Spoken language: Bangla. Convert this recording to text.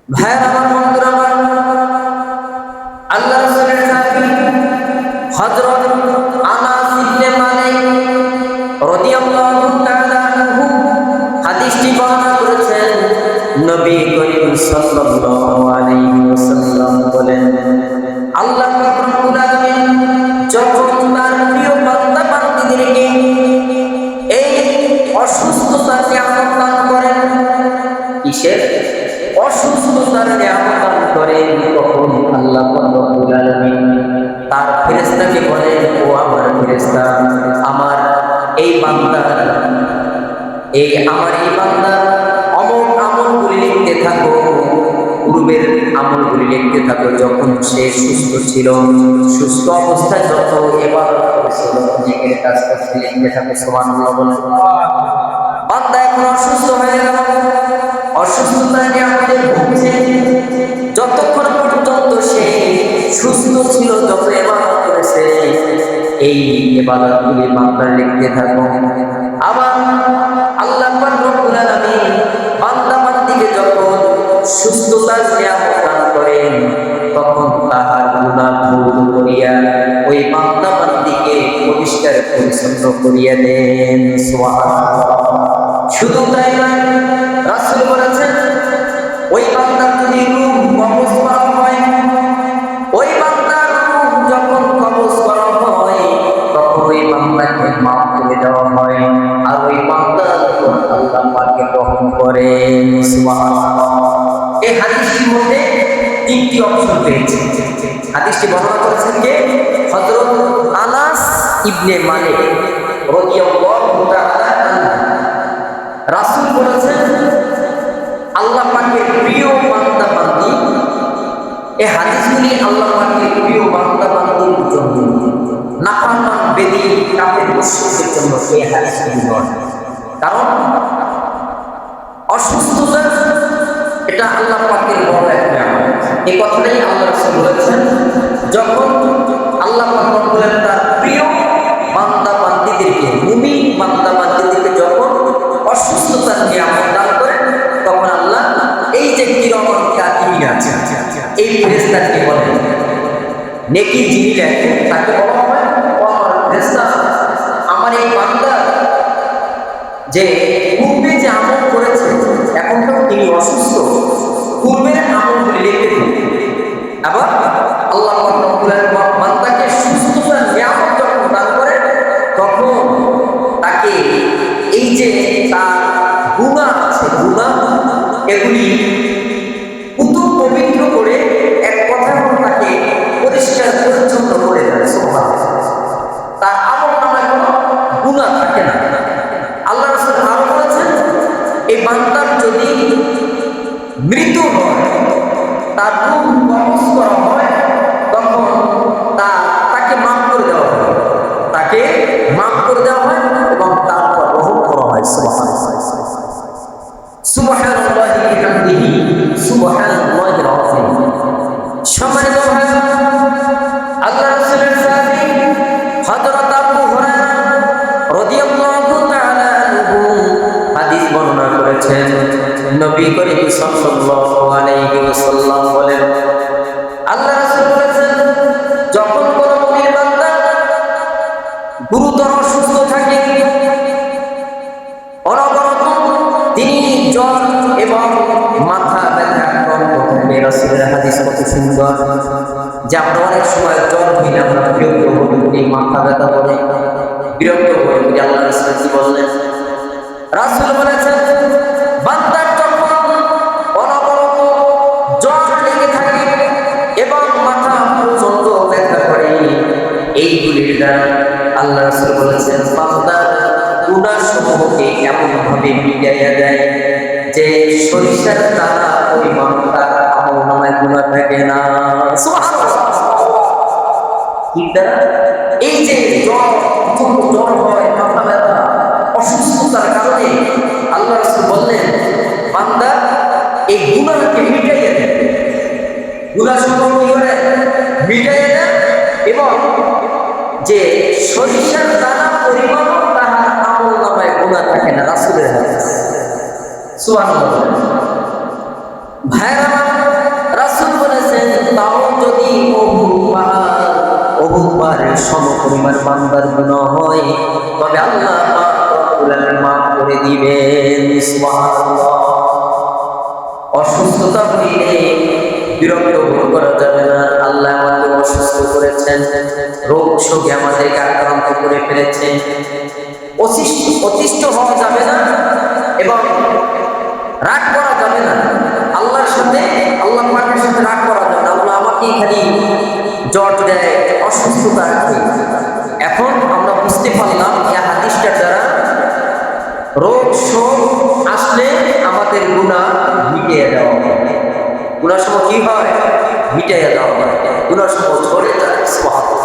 ভাইয়ের আমার, বন্ধুরা আমার, আল্লাহ রাসূলের সাহাবী হযরত আনাস ইবনে মালিক রাদিয়াল্লাহু তাআলা আনহু হাদিসটি বর্ণনা করেছেন। নবী করিম সাল্লাল্লাহু আলাইহি ওয়াসাল্লাম বলেন, আল্লাহ পাক রব্বুল আলামিন যখন তার প্রিয় বান্দা বান্দীদেরকে এই অসুস্থতার নিয়ামত দান করেন, কিসের অসুস্থতার নিয়ামত দান করেন, তখন আল্লাহ পাক রব্বুল আলামিন তার ফেরেশতাকে বলেন, ও আমার ফেরেশতা, আমার এই বান্দা অমুক আমলগুলি লিখতে থাকো, পূর্বের আমলগুলি লিখতে থাকো। যখন সে সুস্থ ছিল, সুস্থ অবস্থায় যত ইবাদত করেছিল, নেকের কাজ করতে লিখতে থাকো। সুবহানাল্লাহ বলেন। বান্দা এখন অসুস্থ হয়ে গেল, অসুস্থতায় আমাদের ভুগছে, যতক্ষণ পর্যন্ত সে সুস্থ ছিল, যত ইবাদত করেছে, এই ইবাদতগুলি বান্দার লিখতে থাকো। আবার আল্লাহ পাক রব্বুল আলামিন বান্দা বান্দীকে যখন সুস্থতার নিয়ামত দান করেন, তখন তাহার গুনাহ দূর করিয়া ওই বান্দা বান্দীকে পরিষ্কার পরিচ্ছন্ন করিয়া দেন। সুবহানাল্লাহ। শুধু তাই নয়, রাসূল বলেছেন, ওই বান্দার যদি রূহ কবজ করা হয়, ওই বান্দার রূহ যখন কবজ করা হয়, তখন ওই বান্দাকে মাফ করে দেওয়া হয়, আর ওই বান্দা আল্লাহ পাকে রহম করেন। সুবহানাল্লাহ। এই হাদিসটির মধ্যে তিনটি অপশন পেয়েছে। হাদিসটি বর্ণনা করেছেন কে? হযরত আনাস ইবনে মালিক রাদিয়াল্লাহু তাআলা আনহু। রাসূল বলেছেন, আল্লাহ পাকের প্রিয় বান্দা বান্দী, এই হাদিসগুলি আল্লাহ পাকের প্রিয় বান্দা বান্দীর জন্য, নাফরমান বেদী কাফের মুশরিকদের জন্য এই হাদিসগুলি নয়। কারণ অসুস্থতা এটা আল্লাহ পাকের বড় একটা নিয়ামত। এই কথাটাই আল্লাহ রাসূল বলেছেন, যখন আল্লাহ পাক বলেন তার প্রিয় বান্দা বান্দীদেরকে, মুমিন বান্দা বান্দীদেরকে যখন অসুস্থতার নিয়ামত দান করেন, তখন আল্লাহ এই যে কিরামান কাতিবিন আছে, এই ফেরেশতাকে বলেন, নেকি যিনি লেখেন তাকে বলা হয়, ও আমার ফেরেশতা, আমার এই বান্দা যে পূর্বে যে আমল করেছে, এখন তো তিনি অসুস্থ, পূর্বের আমলগুলি লিখতে থাকুন। আবার আল্লাহ পাক রব্বুল আলামিন বান্দাকে সুস্থতার নিয়ামত যখন দান করে, তখন তাকে এই যে তার গুনাহ আছে, গুনাহ এগুলি পুতুল পবিত্র করে, এক কথা তাকে পরিষ্কার পরিচ্ছন্ন করে দেয়। সুবহানাল্লাহ। তার আমল নামায় কোনো গুনাহ থাকে না। আল্লাহ রাসূল আরো বলেছেন, এই বান্দার যদি মৃত্যু হয়, তার রূহ কবজ করা হয়, তখন তাকে মাফ করে দেওয়া হয়, তাকে মাফ করে দেওয়া হয় এবং তারপর রহম করা হয়। সুবহানাল্লাহ। সুবহানাল্লাহি ওয়া বিহামদিহি সুবহানাল্লাহিল আযীম। সম্মানিত ভাইরা, আল্লাহ রাসূলের সাহাবী হযরত আবু হুরায়রা রাদিয়াল্লাহু তাআলা আনহু হাদিস বর্ণনা করেছেন। নবী করিম সাল্লাল্লাহু আলাইহি ওয়াসাল্লাম বলেন, আল্লাহ রাসূল বলেছেন, যখন কোন মুমিন বান্দা গুরুতর অসুস্থ থাকে, অনবরত তিনি জ্বর এবং মাথা ব্যথা আক্রান্ত থাকে, রাসূলের হাদিস কত সুন্দর, যে আমরা অনেক সময় জ্বর হইলে আমরা বিরক্ত হই, মাথা ব্যথা করে বিরক্ত হই। আল্লাহ রাসূল কি বললেন? রাসূল বলেছেন, বান্দার যখন অনবরত জ্বর লেগে থাকে এবং মাথা প্রচন্ড ব্যথা করে, এইগুলির দ্বারা আল্লাহ রাসূল বলেছেন, বান্দার গুনাহসমূহকে এমনভাবে মিটাইয়া দেয় যে সরিষার দানা পরিমাণ তার আমলনামায় গুনাহ থাকে না। সুবহানাল্লাহ। কি দ্বারা? এই যে জ্বর হয়, মাথা ব্যথা, অসুস্থতার কারণে আল্লাহ রাসূল বললেন, বান্দা এই গুনাহকে মিটাইয়া দেয়, গুনাহসমূহ কি করে মিটাইয়া দেয়, এবং যে সরিষার দানা পরিমাণ তার আমলনামায় গুনাহ থাকে না। রাসূলের হাদিস। সুবহানাল্লাহ। ভাইরা বহুবারের সমপরিমাণ বান্দার গুনাহ হয়, তবে আল্লাহ পাক রব্বুল আলামিন মাফ করে দিবেন। সুবহানাল্লাহ। অসুস্থতা হইলে বিরক্ত বোধ করা যাবে না। আল্লাহ আমাদের অসুস্থ করেছেন, রোগ শোকে আমাদেরকে আক্রান্ত করে ফেলেছেন, অতিষ্ঠ হওয়া যাবে না এবং রাগ করা যাবে না। আল্লাহর সাথে, আল্লাহ পাকের সাথে রাগ করা যাবে না। আল্লাহ আমাকে খালি জ্বর দেয়, অসুস্থতা রাখে। এখন আমরা বুঝতে পারলাম এই হাদিসটার দ্বারা রোগ শোক আসলে আমাদের গুনাহ মিটিয়ে দেওয়া হয়। গুনাহ সময় কি হয়? মিটিয়ে দেওয়া হয়। গুনাহ সময় ঝরে যায়। সুবহানাল্লাহ।